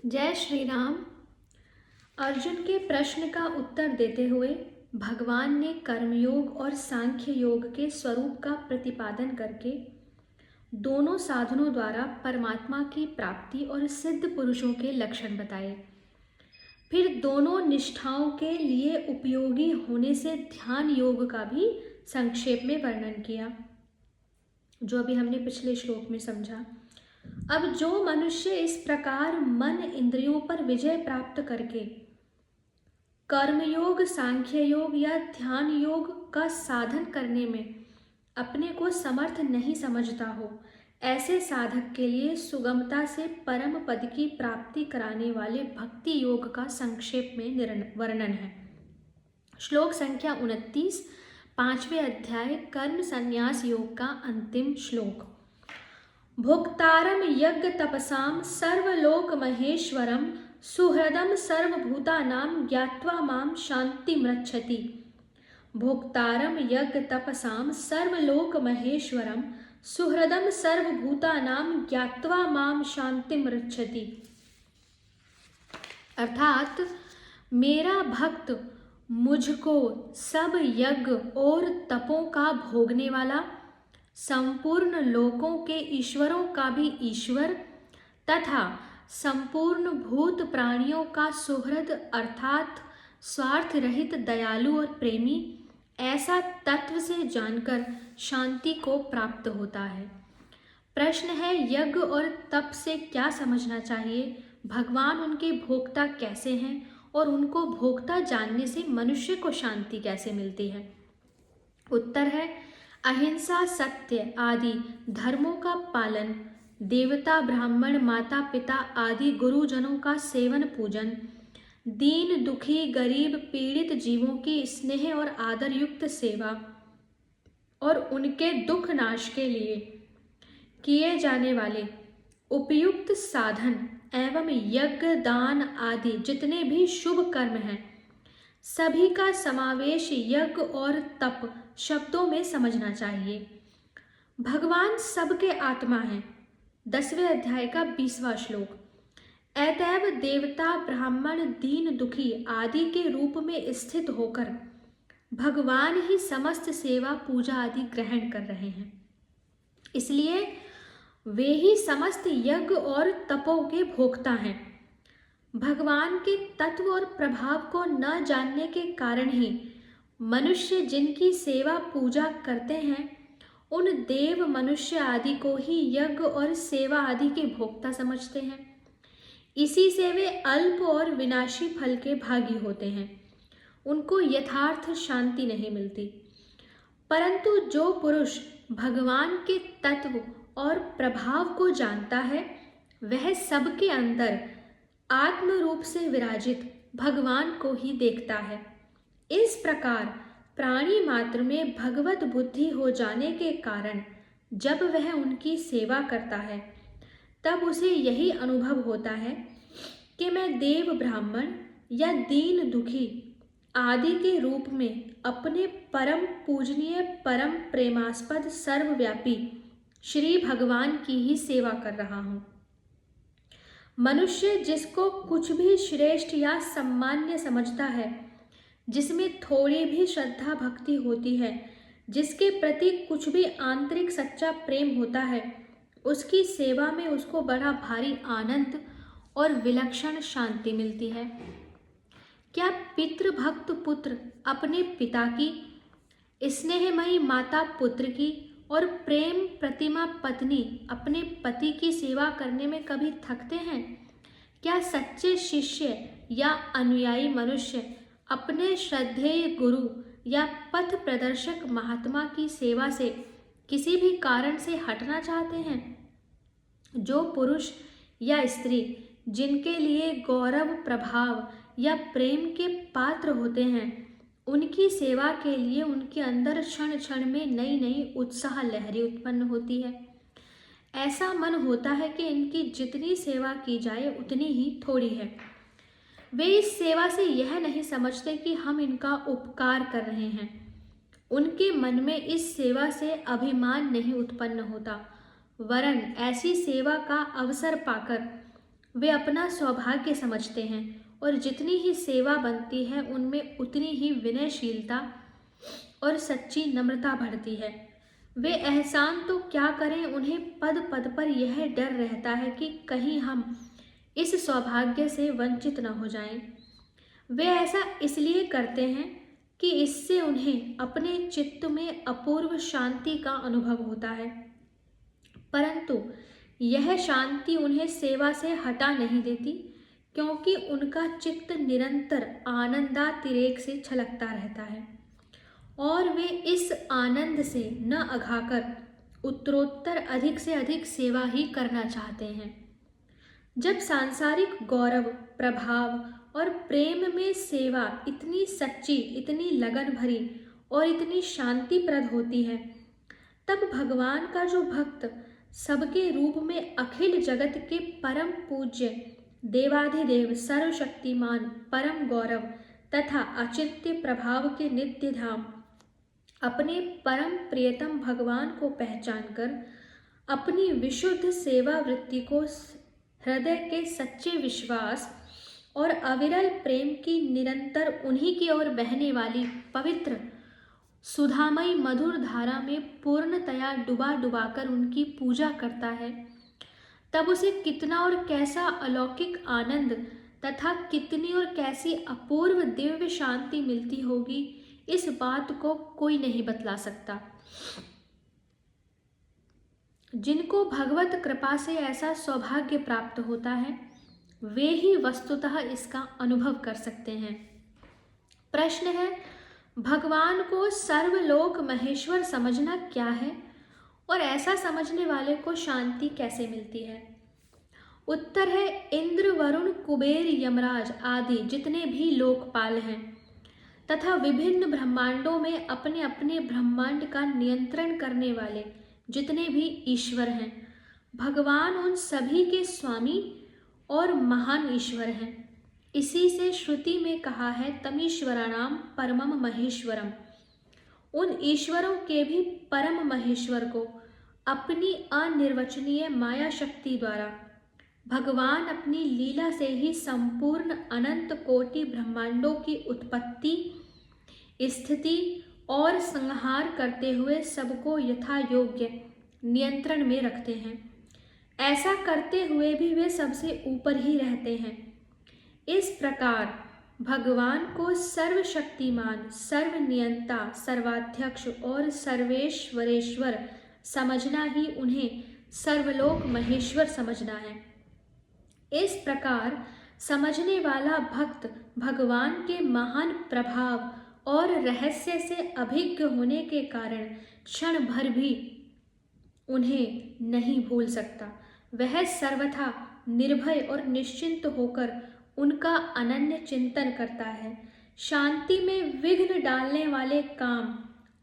जय श्री राम। अर्जुन के प्रश्न का उत्तर देते हुए भगवान ने कर्मयोग और सांख्य योग के स्वरूप का प्रतिपादन करके दोनों साधनों द्वारा परमात्मा की प्राप्ति और सिद्ध पुरुषों के लक्षण बताए। फिर दोनों निष्ठाओं के लिए उपयोगी होने से ध्यान योग का भी संक्षेप में वर्णन किया, जो अभी हमने पिछले श्लोक में समझा। अब जो मनुष्य इस प्रकार मन इंद्रियों पर विजय प्राप्त करके कर्मयोग, सांख्य योग या ध्यान योग का साधन करने में अपने को समर्थ नहीं समझता हो, ऐसे साधक के लिए सुगमता से परम पद की प्राप्ति कराने वाले भक्ति योग का संक्षेप में वर्णन है। श्लोक संख्या 29, 5वें अध्याय कर्म संन्यास योग का अंतिम श्लोक। भोक्तारम यज्ञ तपसाम सर्वलोक महेश्वरम सुहृदम सर्वभूतानां ज्ञात्वा माम शांतिमृच्छति। भोक्तारम यज्ञ तपसाम सर्वलोक महेश्वरम सुहृदम सर्वभूतानां ज्ञात्वा माम शांतिमृच्छति। अर्थात मेरा भक्त मुझको सब यज्ञ और तपों का भोगने वाला, संपूर्ण लोकों के ईश्वरों का भी ईश्वर तथा संपूर्ण भूत प्राणियों का सुहृद अर्थात स्वार्थ रहित दयालु और प्रेमी, ऐसा तत्व से जानकर शांति को प्राप्त होता है। प्रश्न है, यज्ञ और तप से क्या समझना चाहिए? भगवान उनके भोक्ता कैसे हैं और उनको भोक्ता जानने से मनुष्य को शांति कैसे मिलती है? उत्तर है, अहिंसा, सत्य आदि धर्मों का पालन, देवता, ब्राह्मण, माता पिता आदि गुरुजनों का सेवन पूजन, दीन दुखी गरीब पीड़ित जीवों की स्नेह और आदर युक्त सेवा और उनके दुख नाश के लिए किए जाने वाले उपयुक्त साधन एवं यज्ञ दान आदि जितने भी शुभ कर्म हैं, सभी का समावेश यज्ञ और तप शब्दों में समझना चाहिए। भगवान सबके आत्मा हैं। 10वें अध्याय का 20वां श्लोक। अतएव देवता, ब्राह्मण, दीन दुखी आदि के रूप में स्थित होकर भगवान ही समस्त सेवा पूजा आदि ग्रहण कर रहे हैं, इसलिए वे ही समस्त यज्ञ और तपों के भोक्ता हैं। भगवान के तत्व और प्रभाव को न जानने के कारण ही मनुष्य जिनकी सेवा पूजा करते हैं, उन देव मनुष्य आदि को ही यज्ञ और सेवा आदि के भोक्ता समझते हैं। इसी से वे अल्प और विनाशी फल के भागी होते हैं, उनको यथार्थ शांति नहीं मिलती। परंतु जो पुरुष भगवान के तत्व और प्रभाव को जानता है, वह सबके अंदर आत्म रूप से विराजित भगवान को ही देखता है। इस प्रकार प्राणी मात्र में भगवत बुद्धि हो जाने के कारण जब वह उनकी सेवा करता है, तब उसे यही अनुभव होता है कि मैं देव, ब्राह्मण या दीन दुखी आदि के रूप में अपने परम पूजनीय, परम प्रेमास्पद, सर्वव्यापी श्री भगवान की ही सेवा कर रहा हूँ। मनुष्य जिसको कुछ भी श्रेष्ठ या सम्मान्य समझता है, जिसमें थोड़ी भी श्रद्धा भक्ति होती है, जिसके प्रति कुछ भी आंतरिक सच्चा प्रेम होता है, उसकी सेवा में उसको बड़ा भारी आनंद और विलक्षण शांति मिलती है। क्या पितृभक्त पुत्र अपने पिता की, स्नेहमयी माता पुत्र की और प्रेम प्रतिमा पत्नी अपने पति की सेवा करने में कभी थकते हैं? क्या सच्चे शिष्य या अनुयायी मनुष्य अपने श्रद्धेय गुरु या पथ प्रदर्शक महात्मा की सेवा से किसी भी कारण से हटना चाहते हैं? जो पुरुष या स्त्री जिनके लिए गौरव, प्रभाव या प्रेम के पात्र होते हैं, उनकी सेवा के लिए उनके अंदर क्षण क्षण में नई नई उत्साह लहरी उत्पन्न होती है। ऐसा मन होता है कि इनकी जितनी सेवा की जाए उतनी ही थोड़ी है। वे इस सेवा से यह नहीं समझते कि हम इनका उपकार कर रहे हैं। उनके मन में इस सेवा से अभिमान नहीं उत्पन्न होता, वरन ऐसी सेवा का अवसर पाकर वे अपना सौभाग्य समझते हैं और जितनी ही सेवा बनती है उनमें उतनी ही विनयशीलता और सच्ची नम्रता बढ़ती है। वे एहसान तो क्या करें, उन्हें पद पद पर यह डर रहता है कि कहीं हम इस सौभाग्य से वंचित न हो जाएं। वे ऐसा इसलिए करते हैं कि इससे उन्हें अपने चित्त में अपूर्व शांति का अनुभव होता है, परंतु यह शांति उन्हें सेवा से हटा नहीं देती, क्योंकि उनका चित्त निरंतर आनंदातिरेक से छलकता रहता है और वे इस आनंद से न अघाकर उत्तरोत्तर अधिक से अधिक सेवा ही करना चाहते हैं। जब सांसारिक गौरव, प्रभाव और प्रेम में सेवा इतनी सच्ची, इतनी लगन भरी और इतनी शांतिप्रद होती है, तब भगवान का जो भक्त सबके रूप में अखिल जगत के परम पूज्य देवाधिदेव, सर्वशक्तिमान, परम गौरव तथा अचिंत्य प्रभाव के नित्य धाम अपने परम प्रियतम भगवान को पहचानकर अपनी विशुद्ध सेवा वृत्ति को हृदय के सच्चे विश्वास और अविरल प्रेम की निरंतर उन्हीं की ओर बहने वाली पवित्र सुधामयी मधुर धारा में पूर्णतया डुबा डुबाकर उनकी पूजा करता है, तब उसे कितना और कैसा अलौकिक आनंद तथा कितनी और कैसी अपूर्व दिव्य शांति मिलती होगी, इस बात को कोई नहीं बतला सकता। जिनको भगवत कृपा से ऐसा सौभाग्य प्राप्त होता है, वे ही वस्तुतः इसका अनुभव कर सकते हैं। प्रश्न है, भगवान को सर्वलोक महेश्वर समझना क्या है और ऐसा समझने वाले को शांति कैसे मिलती है? उत्तर है, इंद्र, वरुण, कुबेर, यमराज आदि जितने भी लोकपाल हैं तथा विभिन्न ब्रह्मांडों में अपने अपने ब्रह्मांड का नियंत्रण करने वाले जितने भी ईश्वर हैं, भगवान उन सभी के स्वामी और महान ईश्वर हैं। इसी से श्रुति में कहा है, तमीश्वराणाम परमम महेश्वरम। उन ईश्वरों के भी परम महेश्वर को अपनी अनिर्वचनीय माया शक्ति द्वारा भगवान अपनी लीला से ही संपूर्ण अनंत कोटि ब्रह्मांडों की उत्पत्ति, स्थिति और संहार करते हुए सबको यथा योग्य नियंत्रण में रखते हैं। ऐसा करते हुए भी वे सबसे ऊपर ही रहते हैं। इस प्रकार भगवान को सर्वशक्तिमान, सर्वनियंता, सर्वाध्यक्ष और सर्वेश्वरेश्वर समझना ही उन्हें सर्वलोक महेश्वर समझना है। इस प्रकार समझने वाला भक्त भगवान के महान प्रभाव और रहस्य से अभिज्ञ होने के कारण क्षण भर भी उन्हें नहीं भूल सकता। वह सर्वथा निर्भय और निश्चिंत होकर उनका अनन्य चिंतन करता है। शांति में विघ्न डालने वाले काम,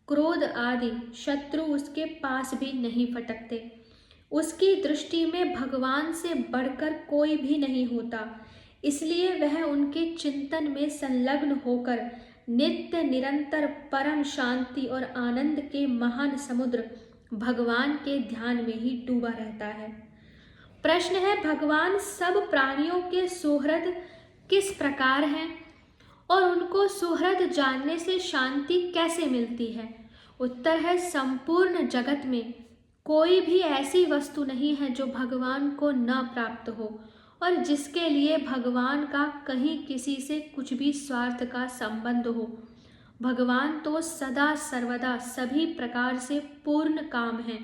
क्रोध आदि शत्रु उसके पास भी नहीं फटकते। उसकी दृष्टि में भगवान से बढ़कर कोई भी नहीं होता, इसलिए वह उनके चिंतन में संलग्न होकर नित्य निरंतर परम शांति और आनंद के महान समुद्र भगवान के ध्यान में ही डूबा रहता है। प्रश्न है, भगवान सब प्राणियों के सुहृद किस प्रकार हैं और उनको सुहृद जानने से शांति कैसे मिलती है? उत्तर है, संपूर्ण जगत में कोई भी ऐसी वस्तु नहीं है जो भगवान को न प्राप्त हो और जिसके लिए भगवान का कहीं किसी से कुछ भी स्वार्थ का संबंध हो। भगवान तो सदा सर्वदा सभी प्रकार से पूर्ण काम हैं,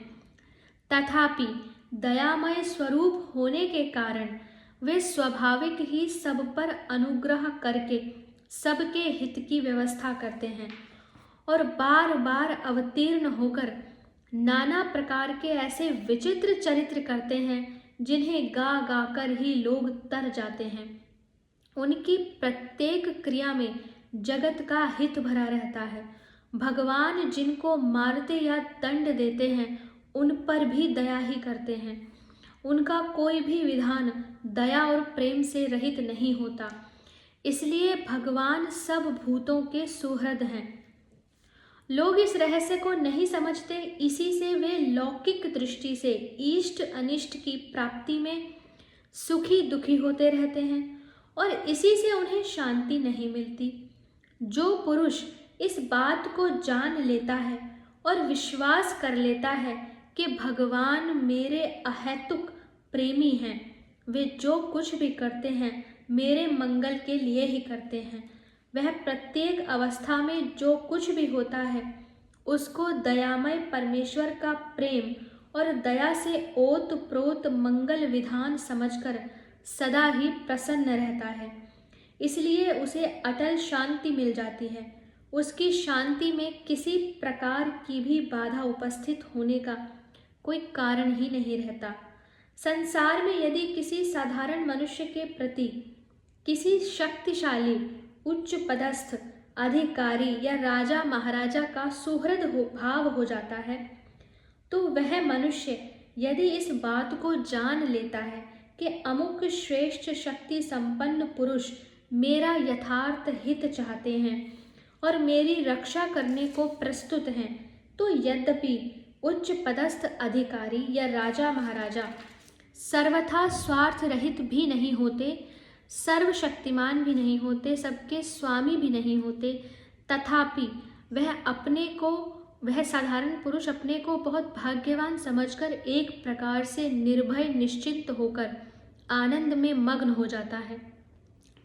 तथापि दयामय स्वरूप होने के कारण वे स्वाभाविक ही सब पर अनुग्रह करके सबके हित की व्यवस्था करते हैं और बार बार अवतीर्ण होकर नाना प्रकार के ऐसे विचित्र चरित्र करते हैं जिन्हें गा गा कर ही लोग तर जाते हैं। उनकी प्रत्येक क्रिया में जगत का हित भरा रहता है। भगवान जिनको मारते या दंड देते हैं उन पर भी दया ही करते हैं। उनका कोई भी विधान दया और प्रेम से रहित नहीं होता, इसलिए भगवान सब भूतों के सुहृद हैं। लोग इस रहस्य को नहीं समझते, इसी से वे लौकिक दृष्टि से इष्ट अनिष्ट की प्राप्ति में सुखी दुखी होते रहते हैं और इसी से उन्हें शांति नहीं मिलती। जो पुरुष इस बात को जान लेता है और विश्वास कर लेता है कि भगवान मेरे अहेतुक प्रेमी हैं, वे जो कुछ भी करते हैं मेरे मंगल के लिए ही करते हैं, वह प्रत्येक अवस्था में जो कुछ भी होता है उसको दयामय परमेश्वर का प्रेम और दया से ओत प्रोत मंगल विधान समझकर सदा ही प्रसन्न रहता है। इसलिए उसे अटल शांति मिल जाती है। उसकी शांति में किसी प्रकार की भी बाधा उपस्थित होने का कोई कारण ही नहीं रहता। संसार में यदि किसी साधारण मनुष्य के प्रति किसी शक्तिशाली उच्च पदस्थ अधिकारी या राजा महाराजा का सुहृद भाव हो जाता है, तो वह मनुष्य यदि इस बात को जान लेता है कि अमुक श्रेष्ठ शक्ति संपन्न पुरुष मेरा यथार्थ हित चाहते हैं और मेरी रक्षा करने को प्रस्तुत हैं, तो यद्यपि उच्च पदस्थ अधिकारी या राजा महाराजा सर्वथा स्वार्थ रहित भी नहीं होते, सर्वशक्तिमान भी नहीं होते, सबके स्वामी भी नहीं होते, तथापि वह साधारण पुरुष अपने को बहुत भाग्यवान समझकर एक प्रकार से निर्भय निश्चिंत होकर आनंद में मग्न हो जाता है।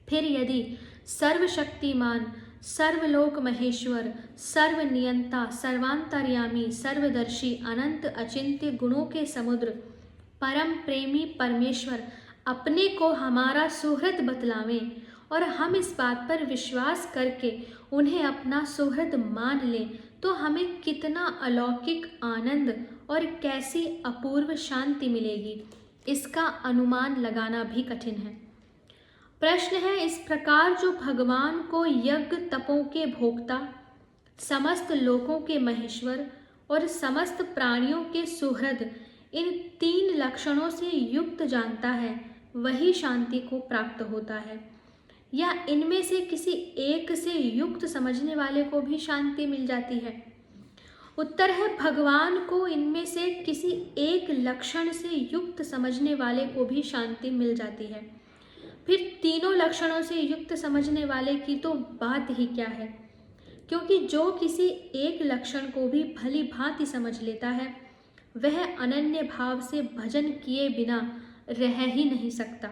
फिर यदि सर्वशक्तिमान सर्वलोक महेश्वर सर्वनियंता सर्वांतर्यामी सर्वदर्शी अनंत अचिंत्य गुणों के समुद्र परम प्रेमी परमेश्वर अपने को हमारा सुहृद बतलावें और हम इस बात पर विश्वास करके उन्हें अपना सुहृद मान लें, तो हमें कितना अलौकिक आनंद और कैसी अपूर्व शांति मिलेगी, इसका अनुमान लगाना भी कठिन है। प्रश्न है, इस प्रकार जो भगवान को यज्ञ तपों के भोक्ता, समस्त लोकों के महेश्वर और समस्त प्राणियों के सुहृद इन 3 लक्षणों से युक्त जानता है, वही शांति को प्राप्त होता है, या इनमें से किसी एक से युक्त समझने वाले को भी शांति मिल जाती है? उत्तर है, भगवान को इनमें से किसी एक लक्षण से युक्त समझने वाले को भी शांति मिल जाती है। फिर तीनों लक्षणों से युक्त समझने वाले की तो बात ही क्या है, क्योंकि जो किसी एक लक्षण को भी भली भांति समझ लेता है वह अनन्य भाव से भजन किए बिना रह ही नहीं सकता।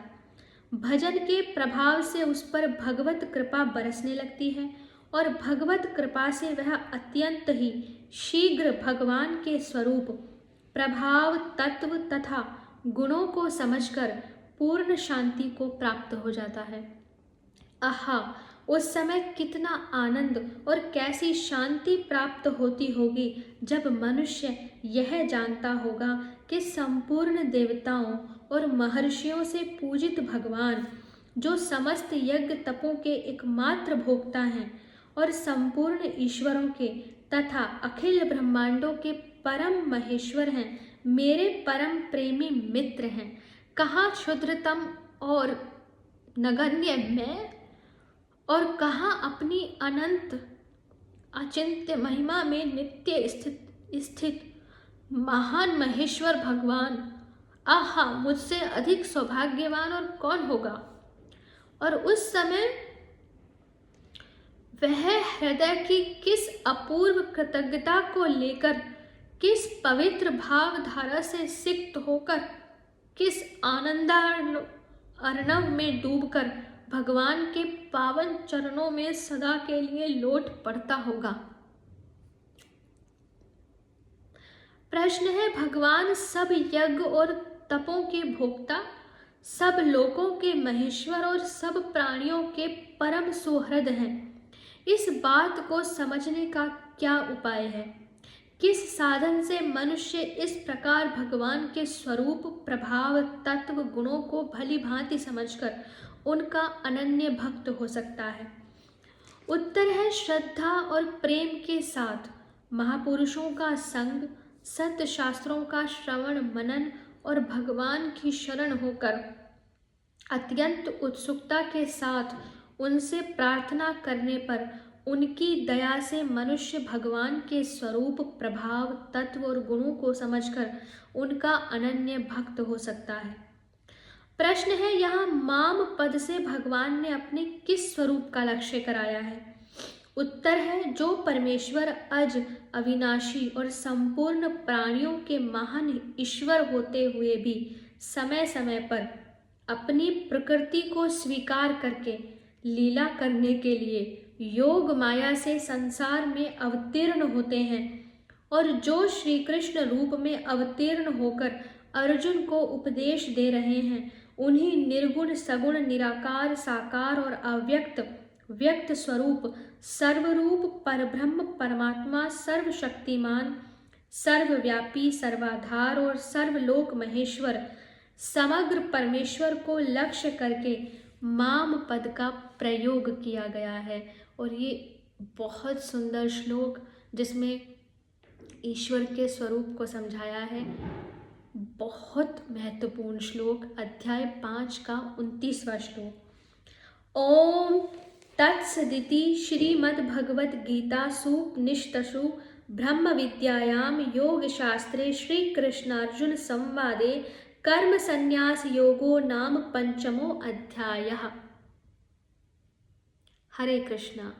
भजन के प्रभाव से उस पर भगवत कृपा बरसने लगती है और भगवत कृपा से वह अत्यंत ही शीघ्र भगवान के स्वरूप, प्रभाव, तत्व तथा गुणों को समझकर पूर्ण शांति को प्राप्त हो जाता है। आहा, उस समय कितना आनंद और कैसी शांति प्राप्त होती होगी जब मनुष्य यह जानता होगा कि संपूर्ण देवताओं और महर्षियों से पूजित भगवान, जो समस्त यज्ञ तपों के एकमात्र भोक्ता हैं और संपूर्ण ईश्वरों के तथा अखिल ब्रह्मांडों के परम महेश्वर हैं, मेरे परम प्रेमी मित्र हैं। कहाँ क्षुद्रतम और नगण्य मैं और कहाँ अपनी अनंत अचिंत्य महिमा में नित्य स्थित महान महेश्वर भगवान। आहा, मुझसे अधिक सौभाग्यवान और कौन होगा। और उस समय वह हृदय की किस अपूर्व कृतज्ञता को लेकर, किस पवित्र भाव धारा से सिक्त होकर, किस आनंदार्णव में डूबकर भगवान के पावन चरणों में सदा के लिए लौट पड़ता होगा। प्रश्न है, भगवान सब यज्ञ और तपों के भोक्ता, सब लोकों के महेश्वर और सब प्राणियों के परम सुहृद हैं। इस बात को समझने का क्या उपाय है? किस साधन से मनुष्य इस प्रकार भगवान के स्वरूप, प्रभाव, तत्व, गुणों को भली भांति समझकर उनका अनन्य भक्त हो सकता है? उत्तर है, श्रद्धा और प्रेम के साथ महापुरुषों का संग, सत्य शास्त्रों का श्रवण मनन और भगवान की शरण होकर अत्यंत उत्सुकता के साथ उनसे प्रार्थना करने पर उनकी दया से मनुष्य भगवान के स्वरूप, प्रभाव, तत्व और गुणों को समझकर उनका अनन्य भक्त हो सकता है। प्रश्न है, यहाँ माम पद से भगवान ने अपने किस स्वरूप का लक्ष्य कराया है? उत्तर है, जो परमेश्वर अज, अविनाशी और संपूर्ण प्राणियों के महान ईश्वर होते हुए भी समय समय पर अपनी प्रकृति को स्वीकार करके लीला करने के लिए योग माया से संसार में अवतीर्ण होते हैं, और जो श्री कृष्ण रूप में अवतीर्ण होकर अर्जुन को उपदेश दे रहे हैं, उन्हीं निर्गुण सगुण निराकार साकार और अव्यक्त व्यक्त स्वरूप सर्वरूप परब्रह्म परमात्मा सर्वशक्तिमान सर्वव्यापी सर्वाधार और सर्वलोक महेश्वर समग्र परमेश्वर को लक्ष्य करके माम पद का प्रयोग किया गया है। और ये बहुत सुंदर श्लोक जिसमें ईश्वर के स्वरूप को समझाया है, बहुत महत्वपूर्ण श्लोक, अध्याय 5 का 29वां श्लोक। ओम तत्सदिति श्रीमद्भगवद गीतासूपनिषत्सु ब्रह्म विद्यायां योगशास्त्रे श्रीकृष्णार्जुन संवादे कर्म संन्यास योगो नाम 5मो अध्यायः। हरे कृष्णा।